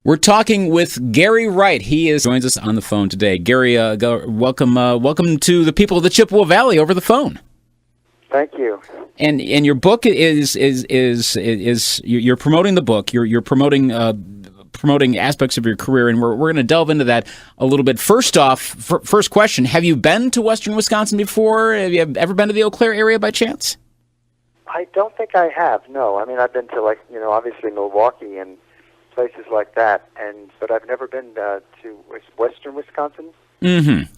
We're talking with Gary Wright. He joins us on the phone today. Gary, welcome to the people of the Chippewa Valley over the phone. Thank you. And your book is you're promoting the book. You're promoting aspects of your career, and we're going to delve into that a little bit. First off, first question: have you been to Western Wisconsin before? Have you ever been to the Eau Claire area by chance? I don't think I have. No, I mean I've been to obviously Milwaukee and places like that, but I've never been to Western Wisconsin.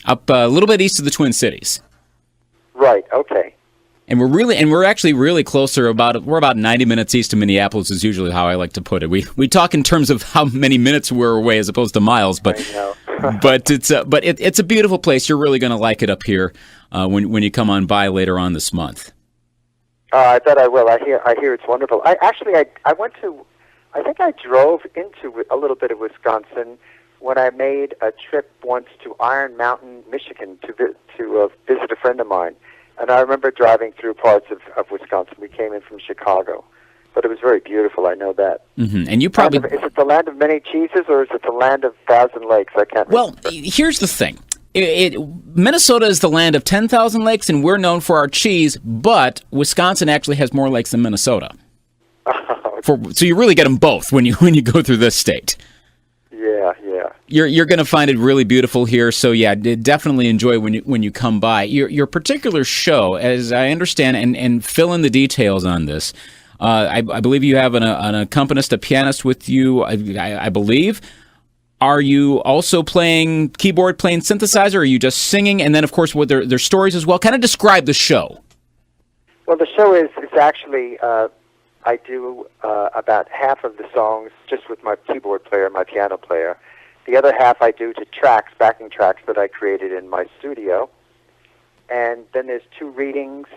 Up a little bit east of the Twin Cities. Right. Okay. And we're actually really closer. We're about 90 minutes east of Minneapolis is usually how I like to put it. We talk in terms of how many minutes we're away as opposed to miles, but I know. but it's a beautiful place. You're really going to like it up here when you come on by later on this month. I bet I will. I hear it's wonderful. I went to. I think I drove into a little bit of Wisconsin when I made a trip once to Iron Mountain, Michigan, to visit a friend of mine. And I remember driving through parts of Wisconsin. We came in from Chicago. But it was very beautiful, I know that. Mm-hmm. And you probably... Is it the land of many cheeses, or is it the land of 1,000 lakes? I can't remember. Well, here's the thing. Minnesota is the land of 10,000 lakes, and we're known for our cheese, but Wisconsin actually has more lakes than Minnesota. So you really get them both when you go through this state. Yeah. You're going to find it really beautiful here. So yeah, definitely enjoy when you come by. Your particular show, as I understand, and fill in the details on this. I believe you have an accompanist, a pianist with you. I believe. Are you also playing keyboard, playing synthesizer? Or are you just singing? And then, of course, with their stories as well. Kind of describe the show. Well, the show is actually. I do about half of the songs just with my keyboard player, my piano player. The other half I do to backing tracks that I created in my studio. And then there's 2 readings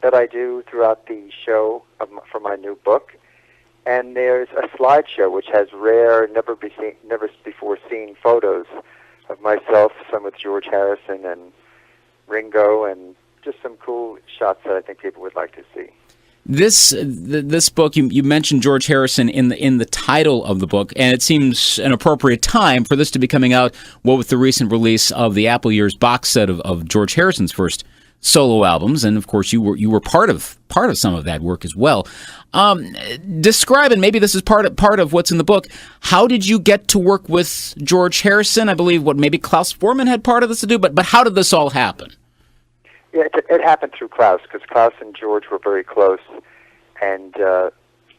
that I do throughout the show for my new book. And there's a slideshow which has rare, never before seen photos of myself, some with George Harrison and Ringo, and just some cool shots that I think people would like to see. This book, you mentioned George Harrison in the title of the book, and it seems an appropriate time for this to be coming out, with the recent release of the Apple Years box set of George Harrison's first solo albums, and of course you were part of some of that work as well. Describe, and maybe this is part of what's in the book. How did you get to work with George Harrison? I believe maybe Klaus Voormann had part of this to do, but how did this all happen? Yeah, it happened through Klaus, because Klaus and George were very close, and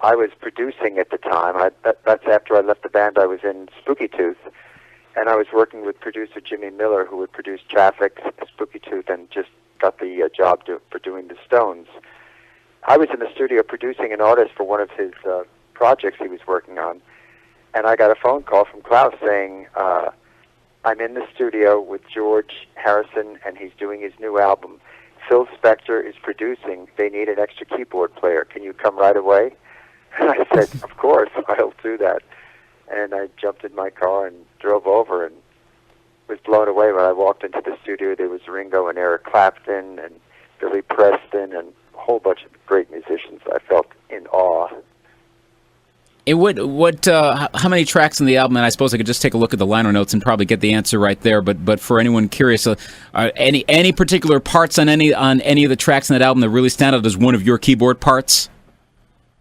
I was producing at the time. That's after I left the band I was in, Spooky Tooth, and I was working with producer Jimmy Miller, who would produce Traffic, Spooky Tooth, and just got the job for doing the Stones. I was in the studio producing an artist for one of his projects he was working on, and I got a phone call from Klaus saying, I'm in the studio with George Harrison, and he's doing his new album. Phil Spector is producing. They need an extra keyboard player. Can you come right away? And I said, of course, I'll do that. And I jumped in my car and drove over and was blown away when I walked into the studio. There was Ringo and Eric Clapton and Billy Preston and a whole bunch of great musicians. I felt in awe. How many tracks in the album? And I suppose I could just take a look at the liner notes and probably get the answer right there. But for anyone curious, any particular parts on any of the tracks in that album that really stand out as one of your keyboard parts?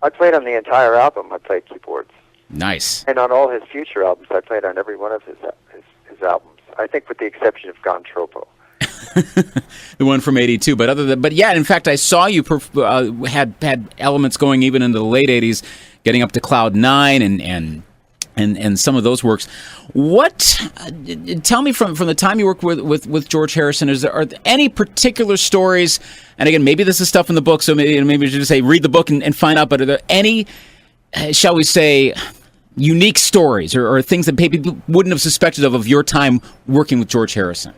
I played on the entire album. I played keyboards. Nice. And on all his future albums, I played on every one of his albums. I think with the exception of Gon Tropo. The one from '82, but yeah, in fact, I saw you had elements going even into the late '80s, getting up to Cloud 9 and some of those works. Tell me from the time you worked with George Harrison, are there any particular stories? And again, maybe this is stuff in the book, so maybe we should just say read the book and find out. But are there any, shall we say, unique stories or things that people wouldn't have suspected of your time working with George Harrison?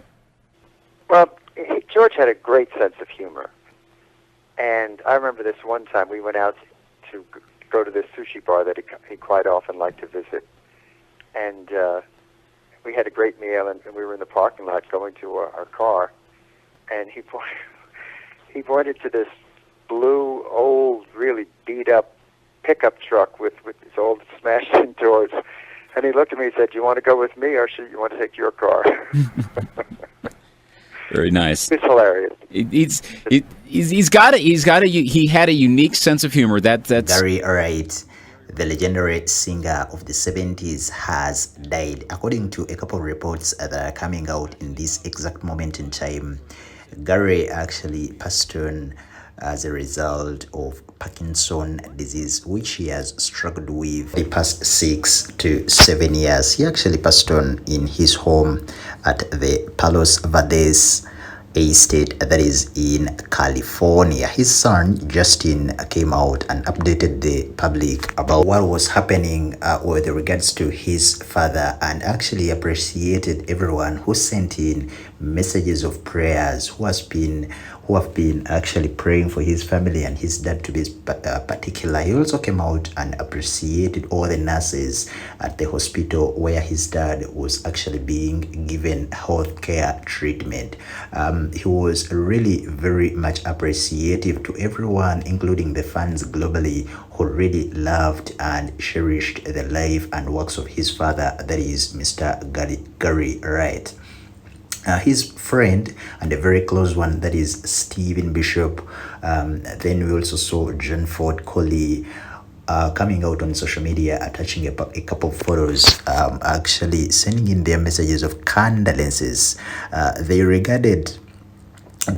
Well, George had a great sense of humor. And I remember this one time we went out to go to this sushi bar that he quite often liked to visit. And we had a great meal, and we were in the parking lot going to our car. And he pointed to this blue, old, really beat-up pickup truck with its old smashed-in doors. And he looked at me and said, "Do you want to go with me, or should you want to take your car?" Very nice. It's hilarious. He had a unique sense of humor. That's Gary Wright, the legendary singer of the 70s, has died. According to a couple of reports that are coming out in this exact moment in time, Gary actually passed on as a result of Parkinson disease, which he has struggled with the past 6 to 7 years. He actually passed on in his home at the Palos Verdes Estate, that is in California. His son Justin came out and updated the public about what was happening with regards to his father, and actually appreciated everyone who sent in messages of prayers, who have been actually praying for his family and his dad to be particular. He also came out and appreciated all the nurses at the hospital where his dad was actually being given health care treatment. He was really very much appreciative to everyone, including the fans globally, who really loved and cherished the life and works of his father, that is Mr. Gary Wright. His friend and a very close one, that is Stephen Bishop. Then we also saw John Ford Coley coming out on social media, attaching a couple of photos, actually sending in their messages of condolences. They regarded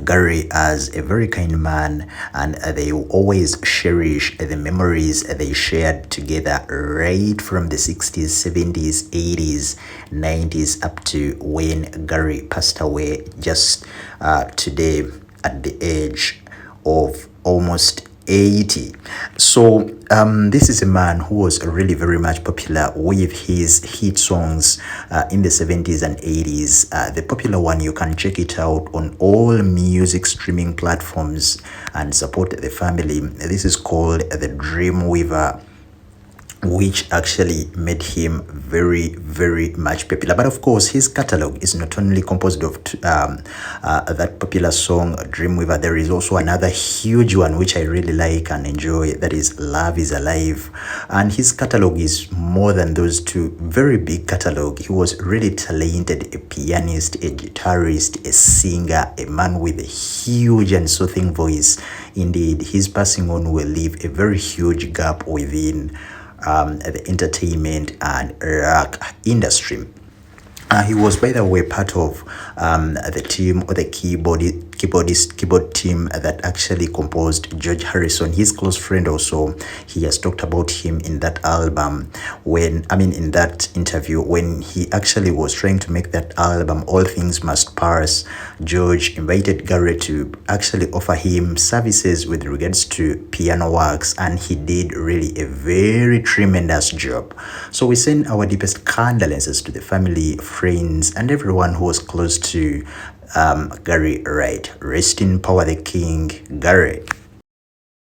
Gary as a very kind man, and they always cherish the memories they shared together right from the 60s, 70s, 80s, 90s up to when Gary passed away just today at the age of almost 80. So this is a man who was really very much popular with his hit songs in the 70s and 80s. The popular one, you can check it out on all music streaming platforms and support the family. This is called The Dreamweaver, which actually made him very, very much popular. But of course, his catalog is not only composed of that popular song Dreamweaver. There is also another huge one which I really like and enjoy, that is Love Is Alive. And his catalog is more than those two. Very big catalog. He was really talented, a pianist, a guitarist, a singer, a man with a huge and soothing voice. Indeed, his passing on will leave a very huge gap within the entertainment and rock industry. He was, by the way, part of the team, or the keyboard team that actually composed George Harrison, his close friend. Also, he has talked about him in that album in that interview when he actually was trying to make that album, All Things Must Pass. George invited Gary to actually offer him services with regards to piano works, and he did really a very tremendous job. So we send our deepest condolences to the family, friends, and everyone who was close to Gary Wright. Rest in power, the King Gary.